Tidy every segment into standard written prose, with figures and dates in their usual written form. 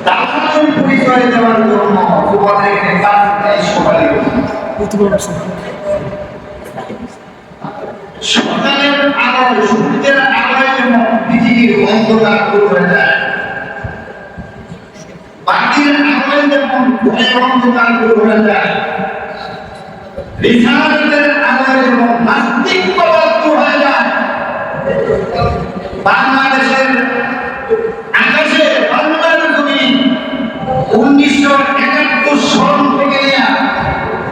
দালালের পরিচয় দেওয়ার জন্য তোমাদের এখানে কাজটাই সকালে সকালের আলোয় সূর্যের আলোয় যেমন পৃথিবীর অন্ধকার দূর হয়ে যায়, বাতির আলোয় যেমন ঘরের অন্ধকার দূর হয়ে যায়, রিসার্চের আলোয় যেমন নাস্তিকতা দূর হয়ে যায়, বাংলাদেশের আকাশে বাংলার জমি 1971 সন থেকে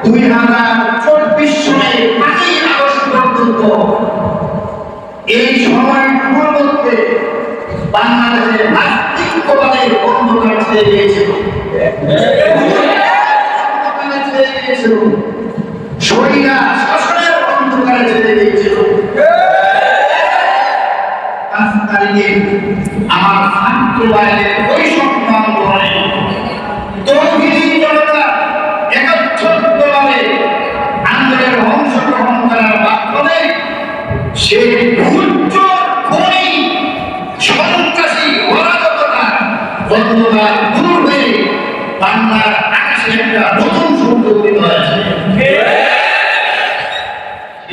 2024 সনে 5ই আগস্ট পর্যন্ত এই সময়টুকুর মধ্যে বাংলাদেশে নাস্তিকতার অন্ধকার ছেয়ে গিয়েছিল, শরীরা শাসনের অন্ধকারে ছেয়ে গিয়েছিল। আমার ছাত্র ভাইদের ওই স্বপ্ন আন্দোলনে তৌহিদি জনতা একত্রিতভাবে আন্দোলনে অংশগ্রহণ করার মাধ্যমে সেই উজ্জ্বল খনি সন্ত্রাসী অরাজকতা অন্ধকার দূর হয়ে বাংলার আকাশে একটা নতুন সূর্য উদিত হয়েছে।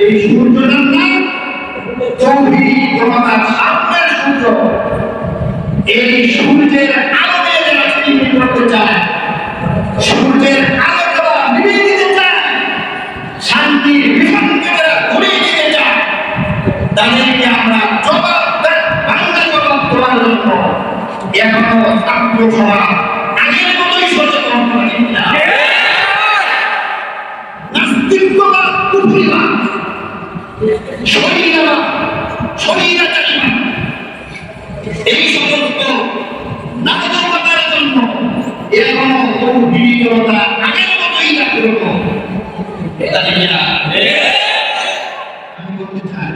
এই সূর্যটার নাম তৌহিদি জনতার সামনের সূর্য। এই সূর্যের আলোকে যারা চিহ্নিত করতে চায়, সূর্যের আলো যারা নিভিয়ে দিতে চায়, শান্তির মিশনকে যারা ঘুরিয়ে দিতে চায়, তাদেরকে আমরা বাংলা জবাব দেওয়ার জন্য এখনো ছাত্র সমাজ আগের মতোই সচেতন করি না। নাস্তিকতা কুফরিবাদ, শরীরাচারীবাদ, এই সমস্ত নাটকতার জন্য এখনো তৌহিদি জনতা আগের মতোই জাগ্রত। আমি বলতে চাই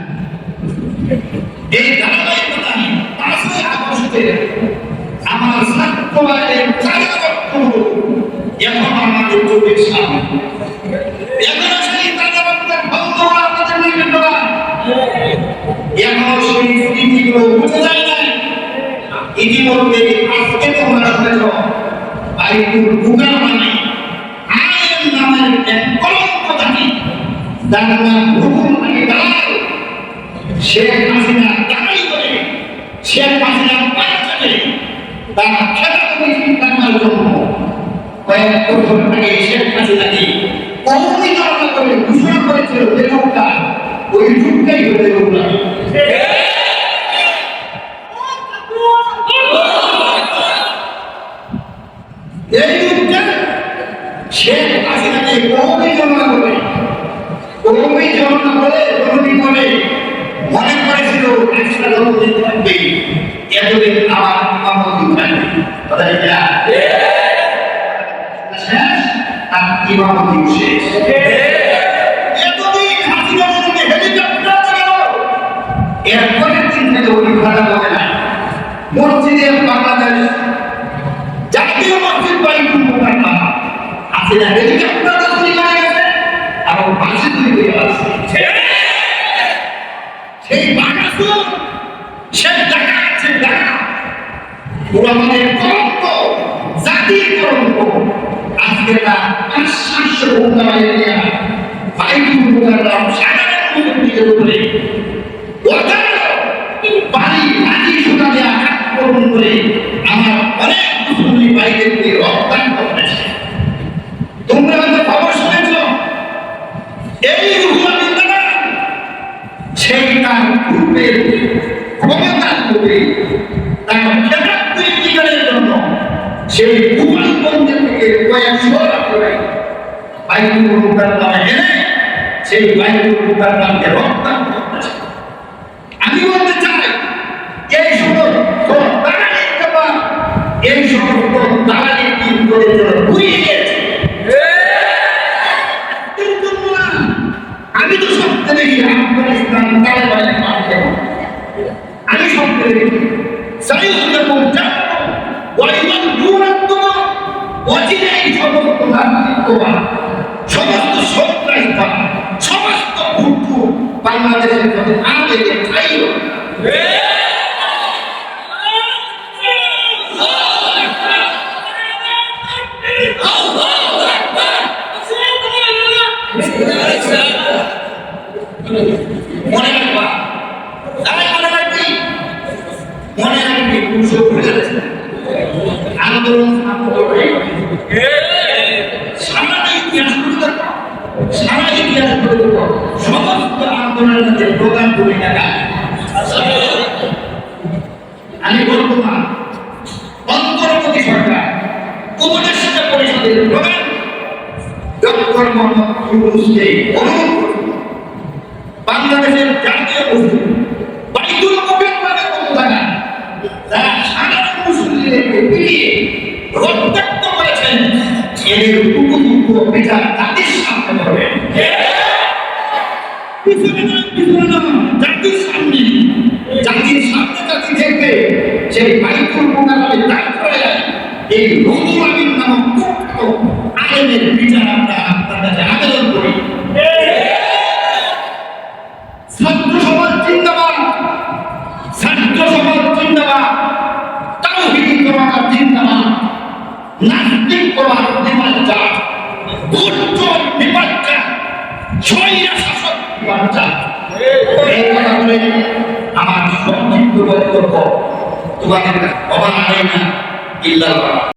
এই ধারাবাহিকতায় 5ই আগস্টে আমার ছাত্র ভাইদের এখন আমাদের চোখের সামনে এখনো সেই তাজাবাদের ভঙ্গ আপনাদের নির্দেশনা এখনো সেই স্মৃতিগুলো বুঝে যায় না। ইতিমধ্যে আজকে তোমরা শুনেছ বাইতুল মুকার মানে আইন নামের এক কলঙ্ক জাতি, যার নাম হুকুম মানে দালাল। শেখ হাসিনা টাকাই করে, শেখ হাসিনা পাঁচজনে তারা খেলা করে চিন্তা করার জন্য কয়েক বছর আগে শেখ হাসিনাকে কৌমি ধারণা করে ঘোষণা করেছিল যে লোকটা, ওই যুগটাই হতে লোকটা এই যুগটা শেখ হাসিনাকে কৌমি ধারণা করে জননী করে মনে করেছিল একটা জননী থাকবে, এতদিন আমার ইমামতি থাকবে, শেষ আর ইমামতি শেষ। এতদিন হাসিনা যদি হেলিকপ্টার ছিল, এরপরের দিন থেকে ওই ভাড়া বলে নাই মসজিদে বাংলাদেশ জাতীয় মসজিদ বাইতুল মুকাররম হাসিনা হেলিকপ্টার তৈরি করে গেছে এবং বাসে তৈরি হয়ে আছে। সেই বাগাসুর সেই টাকা আছে টাকা আমাদের কলঙ্ক, জাতির কলঙ্ক। আজকে না 500 উন্নয়ন এরিয়া বাইতুল মুকাররম সাধারণ মুসলিমদের উপরে বাড়ি মাটি সোনা দেওয়া আক্রমণ করে আমার অনেক মুসলিম ভাইদেরকে রপ্তানি করেছে। তোমরা হয়তো খবর শুনেছ এই রুহুল বিদ্যালয় সেই তার পূর্বের ক্ষমতার পূর্বে তার খেতাব তৈরির জন্য সেই ভূগোলবন্দের থেকে কয়েকশো করে বাইতুল মুকাররমে এনে সেই বাইতুল মুকাররমকে রপ্তানি করতেছে। আমি বলতে চাই এই সমস্ত দালালির ব্যাপার, এই সমস্ত দালালির দিন করে ঘুরিয়ে গিয়েছে। আমি তো স্বপ্নে দেখি আফগানিস্তান তালেবানের মাঠে, আমি স্বপ্নে দেখি সমস্ত সন্ত্রাসবাদ, সমস্ত বাংলাদেশের আগে মনে রাখবা, তাই মনে রাখবি, মনে রাখবি পুরুষও ভুলে যাচ্ছে আন্দোলন সারা ইতিহাস সমস্ত আন্দোলনের যে প্রধান ভূমিকা আমি বর্তমান অন্তর্বর্তী সরকার উপদেষ্টা পরিষদের প্রধান ডক্টর মোহাম্মদ ইউনূসকে অনুরোধ করছি, বাংলাদেশের জাতীয় মসজিদ বাইতুল মুকাররমের মতো জায়গা যারা সাধারণ মুসলিমদেরকে পিটিয়ে রক্তাক্ত করেছেন, এদের উপযুক্ত বিচার জাতির সামনে করবেন। জাতির সামনে জাতি দেখবে সেই বাইতুল মুকাররমে দাঁড় করে এই রুহুল আমিন নামক কুখ্যাত আলেমের বিচার আমরা আপনার কাছে আবেদন করি। ছাত্র সমাজ জিন্দাবাদ, ছাত্র সমাজ জিন্দাবাদ, তাওহীদ জামাত জিন্দাবাদ, নাস্তিক প্রমাণ নিপাজ্জা, উজ্জ্বল নিপাজ্জা, স্বৈরা শাসক নিপাজ্জা। এই কথা বলে আমার সংক্ষিপ্ত বক্তব্য তোমাদের অবাক হয় না ইল্লাল্লাহ।